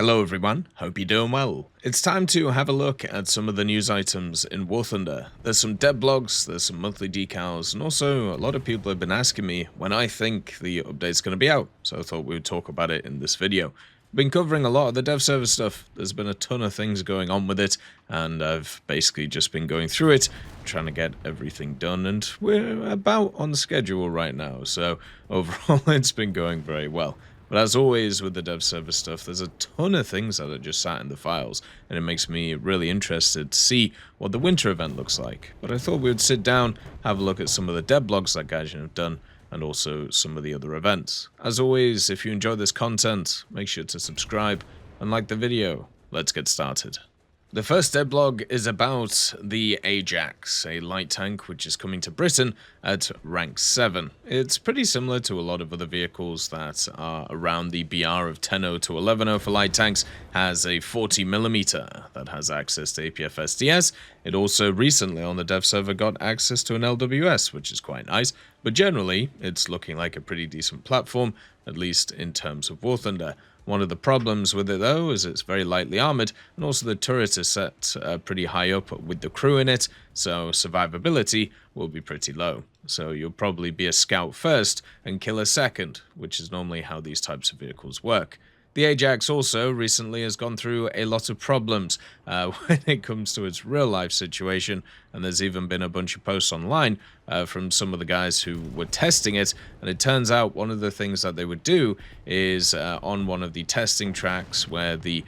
Hello everyone, hope you're doing well. It's time to have a look at some of the news items in War Thunder. There's some devblogs, there's some monthly decals, and also a lot of people have been asking me when I think the update's going to be out, so I thought we would talk about it in this video. I've been covering a lot of the dev server stuff. There's been a ton of things going on with it, and I've basically just been going through it, trying to get everything done, and we're about on schedule right now, so overall it's been going very well. But as always with the dev server stuff, there's a ton of things that are just sat in the files, and it makes me really interested to see what the winter event looks like. But I thought we would sit down, have a look at some of the devblogs that Gaijin have done, and also some of the other events. As always, if you enjoy this content, make sure to subscribe and like the video. Let's get started. The first devblog is about the Ajax, a light tank which is coming to Britain at rank 7. It's pretty similar to a lot of other vehicles that are around the BR of 10.0 to 11.0 for light tanks, has a 40mm that has access to APF SDS. It also recently on the dev server got access to an LWS, which is quite nice, but generally it's looking like a pretty decent platform, at least in terms of War Thunder. One of the problems with it though is it's very lightly armoured, and also the turret is set pretty high up with the crew in it, so survivability will be pretty low. So you'll probably be a scout first and kill a second, which is normally how these types of vehicles work. The Ajax also recently has gone through a lot of problems when it comes to its real-life situation, and there's even been a bunch of posts online from some of the guys who were testing it, and it turns out one of the things that they would do is on one of the testing tracks where the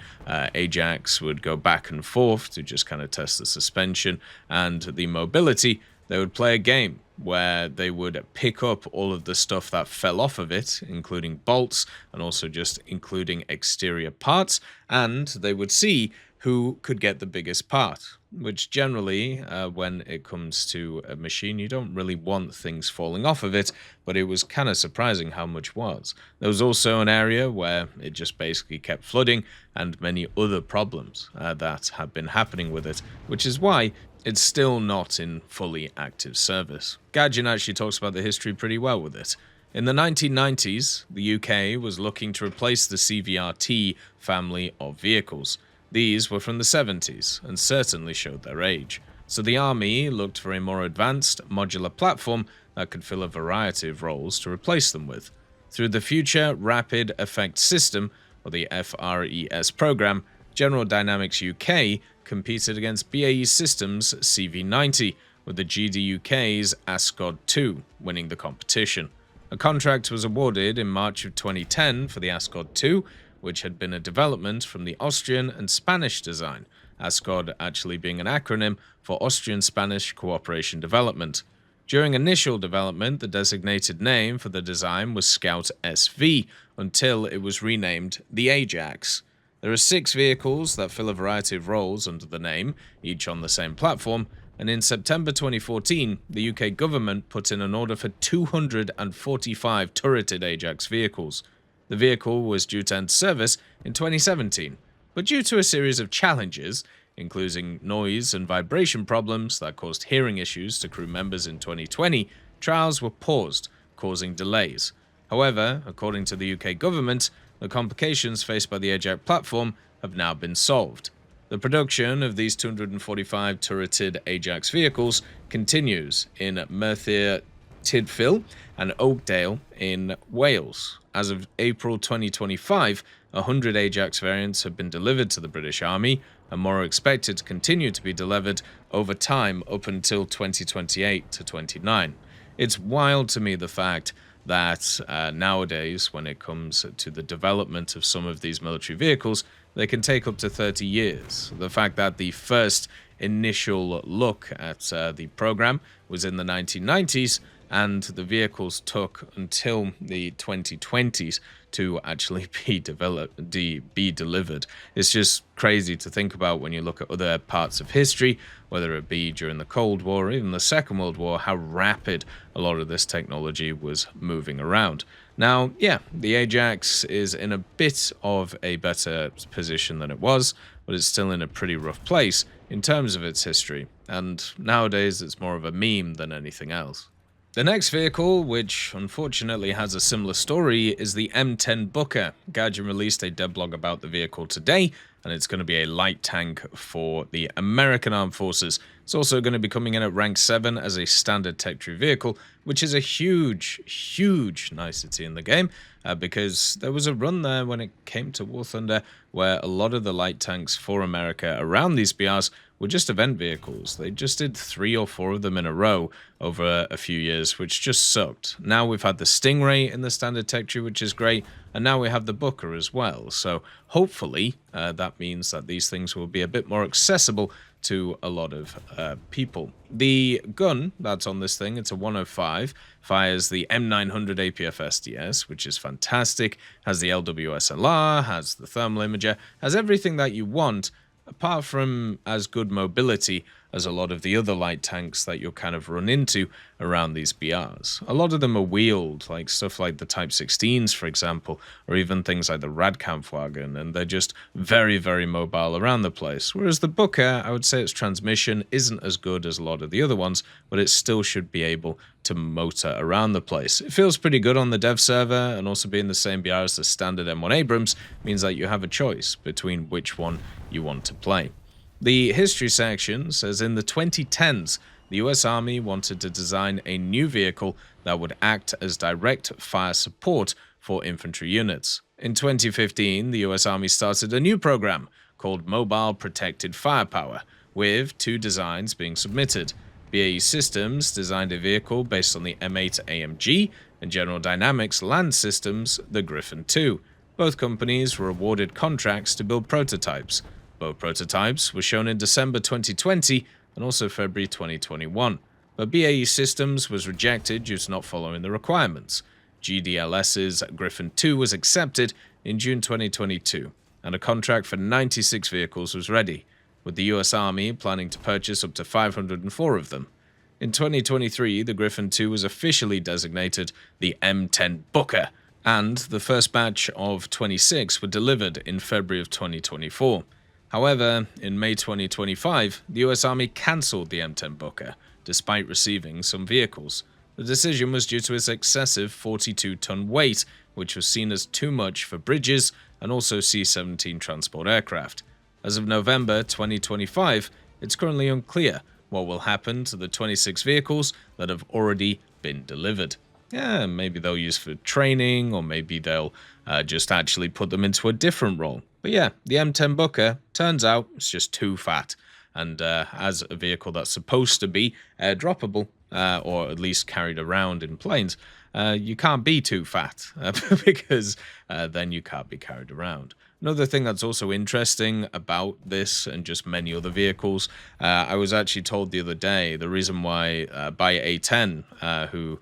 Ajax would go back and forth to just kind of test the suspension and the mobility, they would play a game where they would pick up all of the stuff that fell off of it, including bolts and also just including exterior parts, and they would see who could get the biggest part, which generally, when it comes to a machine, you don't really want things falling off of it, but it was kind of surprising how much was. There was also an area where it just basically kept flooding and many other problems that have been happening with it, which is why it's still not in fully active service. Gaijin actually talks about the history pretty well with it. In the 1990s, the UK was looking to replace the CVRT family of vehicles. These were from the 70s and certainly showed their age. So the army looked for a more advanced modular platform that could fill a variety of roles to replace them with. Through the Future Rapid Effect System, or the FRES program, General Dynamics UK competed against BAE Systems CV90, with the GDUK's ASCOD 2 winning the competition. A contract was awarded in March of 2010 for the ASCOD 2, which had been a development from the Austrian and Spanish design, ASCOD actually being an acronym for Austrian-Spanish Cooperation Development. During initial development, the designated name for the design was Scout SV, until it was renamed the Ajax. There are 6 vehicles that fill a variety of roles under the name, each on the same platform, and in September 2014, the UK government put in an order for 245 turreted Ajax vehicles. The vehicle was due to end service in 2017, but due to a series of challenges, including noise and vibration problems that caused hearing issues to crew members in 2020, trials were paused, causing delays. However, according to the UK government, the complications faced by the Ajax platform have now been solved. The production of these 245 turreted Ajax vehicles continues in Merthyr Tydfil and Oakdale in Wales. As of April 2025, 100 Ajax variants have been delivered to the British Army, and more are expected to continue to be delivered over time up until 2028 to 29. It's wild to me the fact that nowadays, when it comes to the development of some of these military vehicles, they can take up to 30 years. The fact that the first initial look at the program was in the 1990s, and the vehicles took until the 2020s to actually be delivered. It's just crazy to think about when you look at other parts of history, whether it be during the Cold War or even the Second World War, how rapid a lot of this technology was moving around. Now, yeah, the Ajax is in a bit of a better position than it was, but it's still in a pretty rough place in terms of its history, and nowadays it's more of a meme than anything else. The next vehicle, which unfortunately has a similar story, is the M10 Booker. Guardian released a devblog about the vehicle today, and it's going to be a light tank for the American Armed Forces. It's also going to be coming in at rank 7 as a standard tech tree vehicle, which is a huge nicety in the game, because there was a run there when it came to War Thunder where a lot of the light tanks for America around these BRs were just event vehicles. They just did 3 or 4 of them in a row over a few years, which just sucked. Now we've had the Stingray in the standard tech tree, which is great, and now we have the Booker as well. So hopefully that means that these things will be a bit more accessible to a lot of people. The gun that's on this thing, it's a 105, fires the M900 APF SDS, which is fantastic, has the LWSLR, has the thermal imager, has everything that you want, apart from as good mobility as a lot of the other light tanks that you'll kind of run into around these BRs. A lot of them are wheeled, like stuff like the Type 16s, for example, or even things like the Radkampfwagen, and they're just very mobile around the place. Whereas the Booker, I would say its transmission isn't as good as a lot of the other ones, but it still should be able to motor around the place. It feels pretty good on the dev server, and also being the same BR as the standard M1 Abrams means that you have a choice between which one you want to play. The history section says in the 2010s, the US Army wanted to design a new vehicle that would act as direct fire support for infantry units. In 2015, the US Army started a new program called Mobile Protected Firepower, with 2 designs being submitted. BAE Systems designed a vehicle based on the M8 AMG, and General Dynamics Land Systems the Griffin II. Both companies were awarded contracts to build prototypes. Both prototypes were shown in December 2020 and also February 2021, but BAE Systems was rejected due to not following the requirements. GDLS's Griffin II was accepted in June 2022, and a contract for 96 vehicles was ready, with the US Army planning to purchase up to 504 of them. In 2023, the Griffin II was officially designated the M10 Booker, and the first batch of 26 were delivered in February of 2024. However, in May 2025, the US Army cancelled the M10 Booker, despite receiving some vehicles. The decision was due to its excessive 42-ton weight, which was seen as too much for bridges and also C-17 transport aircraft. As of November 2025, it's currently unclear what will happen to the 26 vehicles that have already been delivered. Yeah, maybe they'll use for training, or maybe they'll just actually put them into a different role. But yeah, the M10 Booker, turns out it's just too fat. And as a vehicle that's supposed to be airdroppable, or at least carried around in planes, you can't be too fat, because then you can't be carried around. Another thing that's also interesting about this and just many other vehicles, I was actually told the other day, the reason why by A10, who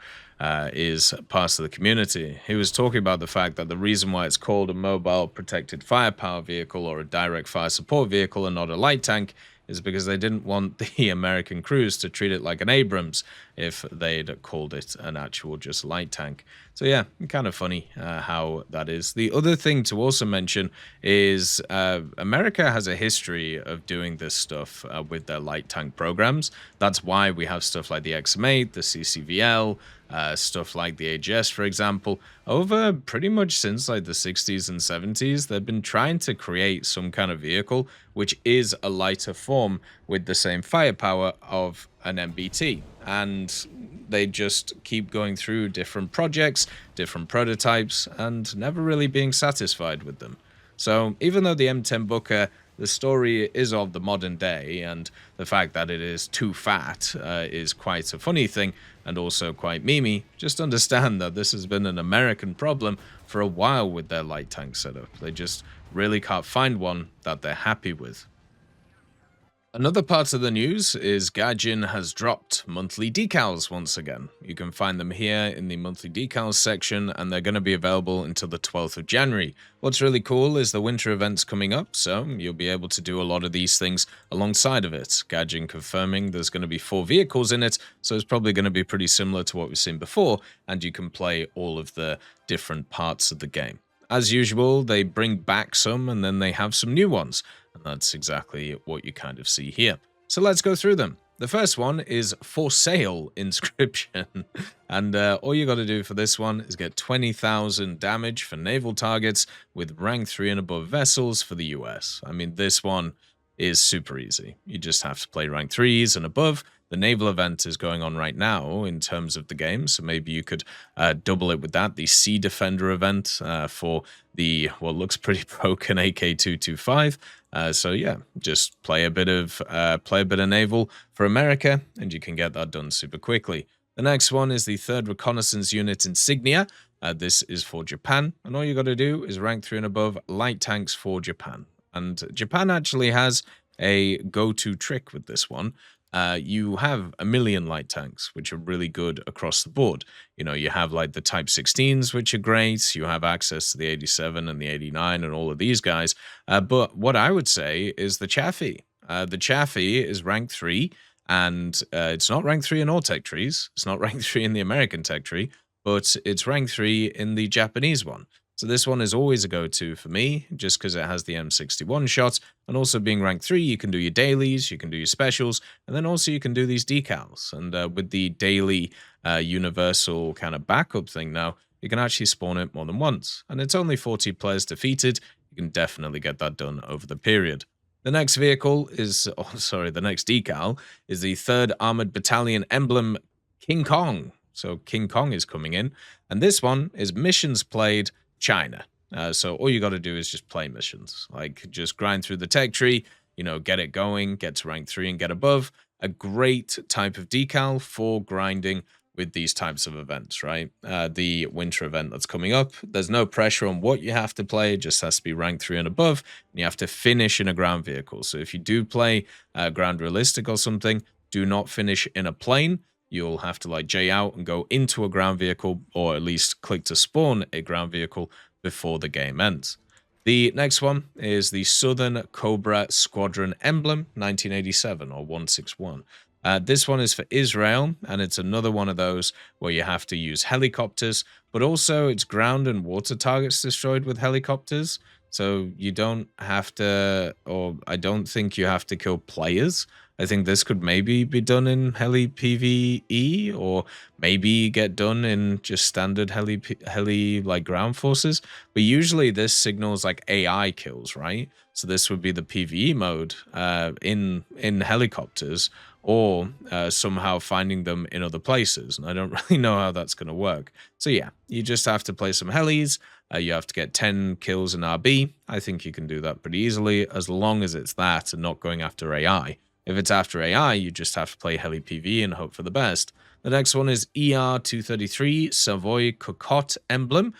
is part of the community, he was talking about the fact that the reason why it's called a mobile protected firepower vehicle or a direct fire support vehicle and not a light tank is because they didn't want the American crews to treat it like an Abrams if they'd called it an actual just light tank. So yeah, kind of funny how that is. The other thing to also mention is America has a history of doing this stuff with their light tank programs. That's why we have stuff like the XM8, the CCVL, stuff like the AGS, for example. Over pretty much since like the 60s and 70s, they've been trying to create some kind of vehicle which is a lighter form with the same firepower of an MBT. And they just keep going through different projects, different prototypes, and never really being satisfied with them. So even though the M10 Booker, the story is of the modern day, and the fact that it is too fat is quite a funny thing, and also quite memey, just understand that this has been an American problem for a while with their light tank setup. They just really can't find one that they're happy with. Another part of the news is Gaijin has dropped monthly decals once again. You can find them here in the monthly decals section, and they're going to be available until the 12th of January. What's really cool is the winter event's coming up, so you'll be able to do a lot of these things alongside of it. Gaijin confirming there's going to be 4 vehicles in it, so it's probably going to be pretty similar to what we've seen before, and you can play all of the different parts of the game. As usual, they bring back some and then they have some new ones, and that's exactly what you kind of see here. So let's go through them. The first one is for sale inscription. And all you got to do for this one is get 20,000 damage for naval targets with rank 3 and above vessels for the US. I mean, this one is super easy. You just have to play rank 3s and above. The naval event is going on right now in terms of the game, so maybe you could double it with that. The Sea Defender event for the, what looks pretty broken AK-225. So yeah, just play a bit of naval for America, and you can get that done super quickly. The next one is the 3rd Reconnaissance Unit Insignia. This is for Japan, and all you got to do is rank 3 and above light tanks for Japan. And Japan actually has a go-to trick with this one. You have a million light tanks, which are really good across the board. You know, you have like the Type 16s, which are great. You have access to the 87 and the 89 and all of these guys. But what I would say is the Chaffee. The Chaffee is rank 3, and it's not rank 3 in all tech trees. It's not rank 3 in the American tech tree, but it's rank 3 in the Japanese one. So this one is always a go-to for me, just because it has the M61 shot, and also being rank 3, you can do your dailies, you can do your specials, and then also you can do these decals. And with the daily universal kind of backup thing now, you can actually spawn it more than once. And it's only 40 players defeated. You can definitely get that done over the period. The next vehicle is, the next decal is the 3rd Armored Battalion emblem King Kong. So King Kong is coming in, and this one is missions played China. So all you got to do is just play missions, like just grind through the tech tree, you know, get it going, get to rank 3 and get above. A great type of decal for grinding with these types of events, right? The winter event that's coming up, there's no pressure on what you have to play, it just has to be rank 3 and above, and you have to finish in a ground vehicle. So if you do play ground realistic or something, do not finish in a plane. You'll have to like J out and go into a ground vehicle, or at least click to spawn a ground vehicle before the game ends. The next one is the Southern Cobra Squadron Emblem 1987 or 161. This one is for Israel, and it's another one of those where you have to use helicopters, but also it's ground and water targets destroyed with helicopters. So you don't have to, or I don't think you have to kill players. I think this could maybe be done in heli PvE, or maybe get done in just standard heli like ground forces. But usually this signals like AI kills, right? So this would be the PvE mode in helicopters, or somehow finding them in other places. And I don't really know how that's going to work. So yeah, you just have to play some helis. You have to get 10 kills in RB. I think you can do that pretty easily, as long as it's that and not going after AI. If it's after AI, you just have to play heli PvE and hope for the best. The next one is ER-233 Savoy Cocotte Emblem.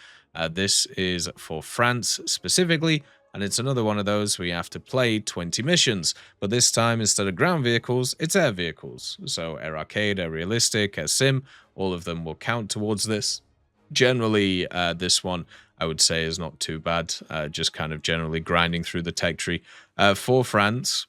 This is for France specifically, and it's another one of those where you have to play 20 missions. But this time, instead of ground vehicles, it's air vehicles. So Air Arcade, Air Realistic, Air Sim, all of them will count towards this. Generally, this one, I would say, is not too bad. Just kind of generally grinding through the tech tree. For France,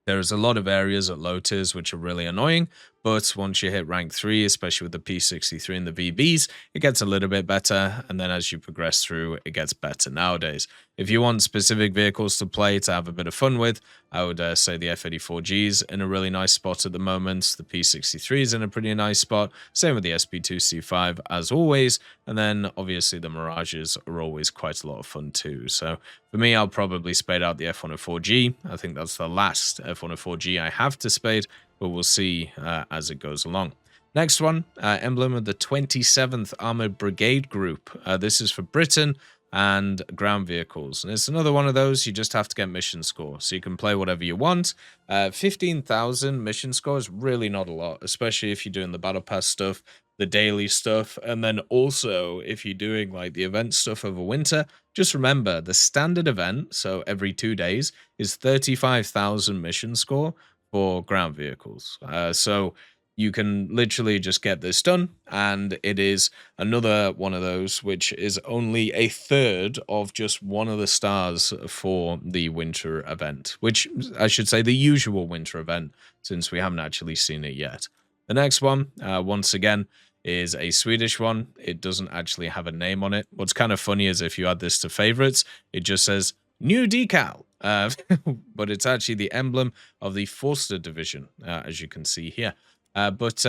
there's a lot of areas at low tiers which are really annoying, but once you hit rank 3, especially with the P63 and the VBs, it gets a little bit better, and then as you progress through, it gets better nowadays. If you want specific vehicles to play to have a bit of fun with, I would say the F-84G's in a really nice spot at the moment, the P63's in a pretty nice spot, same with the SP2C5 as always, and then obviously the Mirages are always quite a lot of fun too. So for me, I'll probably spade out the F-104G. I think that's the last F-104G I have to spade, but we'll see as it goes along. Next one, emblem of the 27th Armored Brigade Group. This is for Britain and ground vehicles. And it's another one of those, you just have to get mission score. So you can play whatever you want. 15,000 mission score is really not a lot, especially if you're doing the Battle Pass stuff, the daily stuff, and then also if you're doing like the event stuff over winter. Just remember, the standard event, so every 2 days, is 35,000 mission score for ground vehicles. So you can literally just get this done, and it is another one of those which is only a third of just one of the stars for the winter event, which I should say the usual winter event, since we haven't actually seen it yet. The next one, once again, is a Swedish one. It doesn't actually have a name on it. What's kind of funny is if you add this to favorites, it just says new decal. but it's actually the emblem of the Forster division, as you can see here. But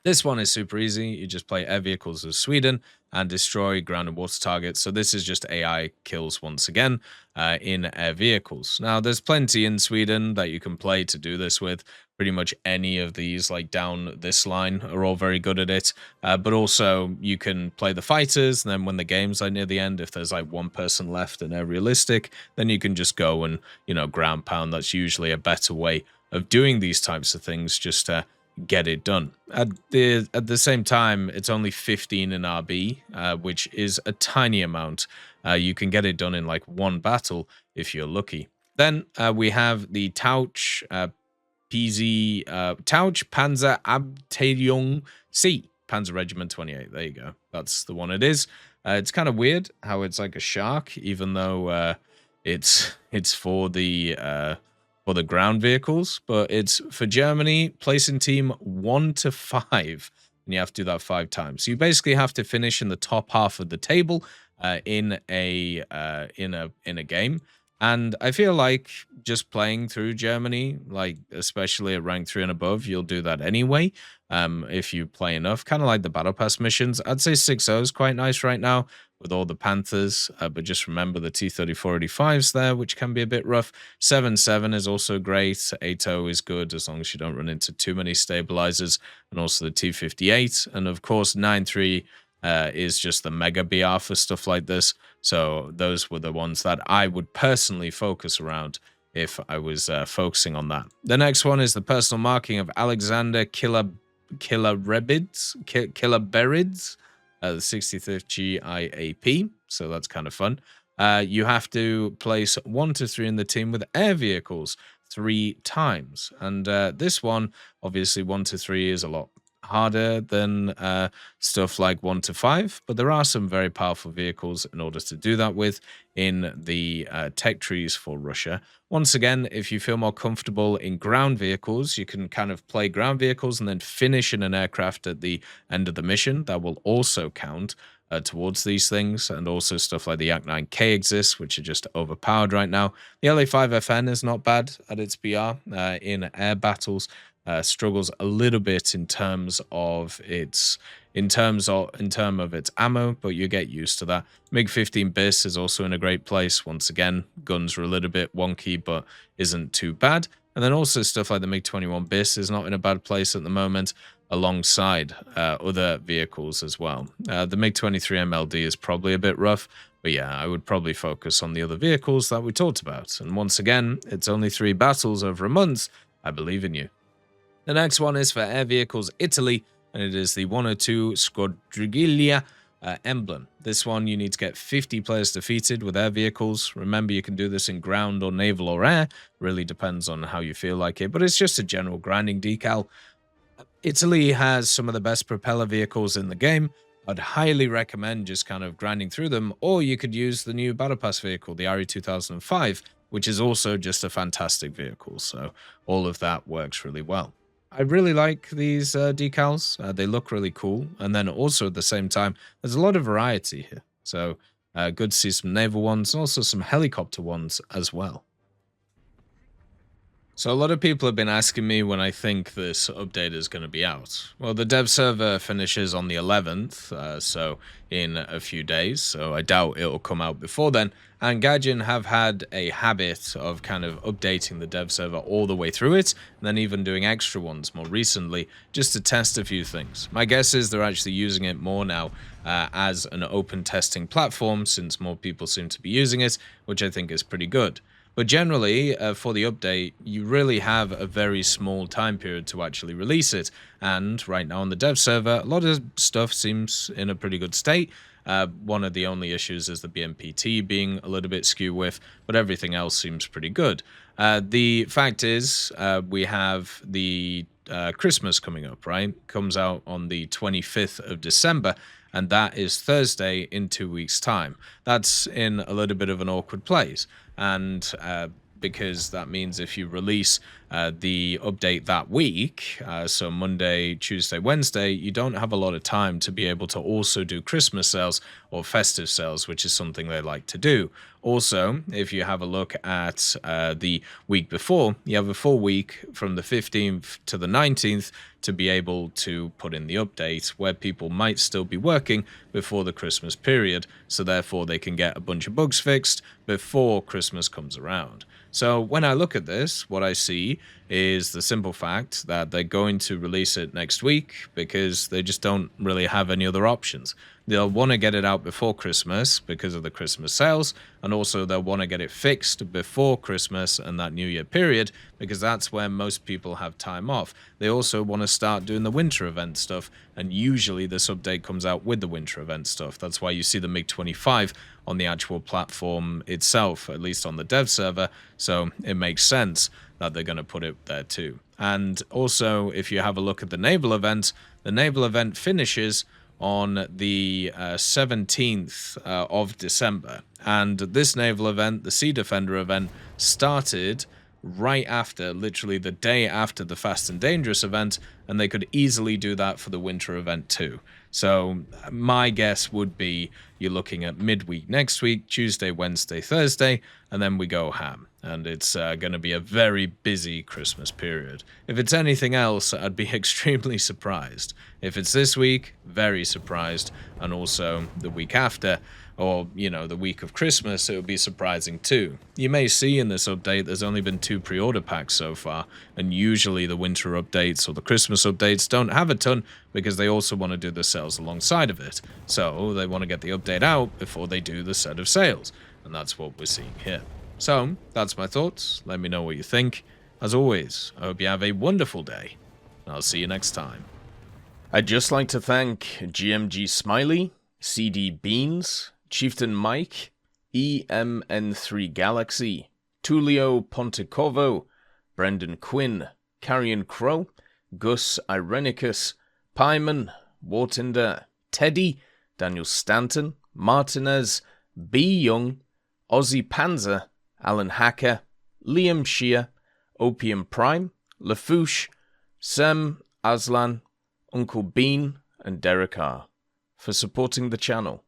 this one is super easy. You just play air vehicles of Sweden and destroy ground and water targets. So this is just AI kills once again in air vehicles. Now, there's plenty in Sweden that you can play to do this with. Pretty much any of these, like down this line, are all very good at it. But also, you can play the fighters, and then when the game's like near the end, if there's like one person left and they're realistic, then you can just go and, ground pound. That's usually a better way of doing these types of things, just to get it done. At the same time, it's only 15 in RB, which is a tiny amount. You can get it done in like one battle if you're lucky. Then we have the Tauch Tauch Panzer Abteilung C, Panzer Regiment 28. There you go. That's the one it is. It's kind of weird how it's like a shark, even though it's for the ground vehicles, but it's for Germany, placing team 1 to 5, and you have to do that 5 times. So you basically have to finish in the top half of the table in a game. And I feel like just playing through Germany, like especially at rank 3 and above, you'll do that anyway if you play enough. Kind of like the Battle Pass missions. I'd say 6.0 is quite nice right now with all the Panthers, but just remember the T-3485s there, which can be a bit rough. 7.7 is also great. 8.0 is good as long as you don't run into too many stabilizers, and also the T-58. And of course, 9.3 is just the mega BR for stuff like this. So those were the ones that I would personally focus around if I was focusing on that. The next one is the personal marking of Alexander Kilaberids, the 65th GIAP. So that's kind of fun. You have to place 1 to 3 in the team with air vehicles 3 times. And this one, obviously 1 to 3 is a lot harder than stuff like 1 to 5, but there are some very powerful vehicles in order to do that with in the tech trees for Russia. Once again, if you feel more comfortable in ground vehicles, you can kind of play ground vehicles and then finish in an aircraft at the end of the mission. That will also count towards these things, and also stuff like the Yak-9K exists, which are just overpowered right now. The LA-5FN is not bad at its BR in air battles. Struggles a little bit in terms of its ammo, but you get used to that. MiG-15 BIS is also in a great place. Once again, guns are a little bit wonky, but isn't too bad. And then also stuff like the MiG-21 BIS is not in a bad place at the moment, alongside other vehicles as well. The MiG-23 MLD is probably a bit rough, but yeah, I would probably focus on the other vehicles that we talked about. And once again, it's only 3 battles over a month. I believe in you. The next one is for Air Vehicles Italy, and it is the 102 Squadriglia emblem. This one, you need to get 50 players defeated with air vehicles. Remember, you can do this in ground or naval or air. Really depends on how you feel like it, but it's just a general grinding decal. Italy has some of the best propeller vehicles in the game. I'd highly recommend just kind of grinding through them, or you could use the new Battle Pass vehicle, the RE 2005, which is also just a fantastic vehicle. So all of that works really well. I really like these decals. They look really cool. And then also at the same time, there's a lot of variety here. So good to see some naval ones and also some helicopter ones as well. So a lot of people have been asking me when I think this update is going to be out. Well, the dev server finishes on the 11th, so in a few days, so I doubt it'll come out before then. And Gaijin have had a habit of kind of updating the dev server all the way through it, and then even doing extra ones more recently, just to test a few things. My guess is they're actually using it more now as an open testing platform, since more people seem to be using it, which I think is pretty good. But generally, for the update, you really have a very small time period to actually release it. And right now on the dev server, a lot of stuff seems in a pretty good state. One of the only issues is the BMPT being a little bit skew with, but everything else seems pretty good. The fact is, we have the Christmas coming up, right? Comes out on the 25th of December. And that is Thursday in 2 weeks' time. That's in a little bit of an awkward place. And because that means if you release the update that week, so Monday, Tuesday, Wednesday, you don't have a lot of time to be able to also do Christmas sales or festive sales, which is something they like to do. Also, if you have a look at the week before, you have a full week from the 15th to the 19th to be able to put in the update where people might still be working before the Christmas period, so therefore they can get a bunch of bugs fixed before Christmas comes around. So when I look at this, what I see is the simple fact that they're going to release it next week because they just don't really have any other options. They'll want to get it out before Christmas because of the Christmas sales, and also they'll want to get it fixed before Christmas and that New Year period because that's where most people have time off. They also want to start doing the winter event stuff, and usually this update comes out with the winter event stuff. That's why you see the MiG-25 on the actual platform itself, at least on the dev server, so it makes sense that they're going to put it there too. And also, if you have a look at the naval event, the naval event finishes on the 17th of December. And this naval event, the Sea Defender event, started right after, literally the day after the Fast and Dangerous event, and they could easily do that for the winter event too. So my guess would be you're looking at midweek next week, Tuesday, Wednesday, Thursday, and then we go ham. And it's going to be a very busy Christmas period. If it's anything else, I'd be extremely surprised. If it's this week, very surprised. And also the week after, or, you know, the week of Christmas, it would be surprising too. You may see in this update there's only been 2 pre-order packs so far, and usually the winter updates or the Christmas updates don't have a ton because they also want to do the sales alongside of it. So they want to get the update out before they do the set of sales, and that's what we're seeing here. So that's my thoughts. Let me know what you think. As always, I hope you have a wonderful day, and I'll see you next time. I'd just like to thank GMG Smiley, CD Beans, Chieftain Mike, EMN3 Galaxy, Tulio Pontecorvo, Brendan Quinn, Carrion Crow, Gus Irenicus, Pyman, Wartinder, Teddy, Daniel Stanton, Martinez, B. Young, Ozzy Panzer, Alan Hacker, Liam Shear, Opium Prime, Lafouche, Sem, Aslan, Uncle Bean, and Derek R. for supporting the channel.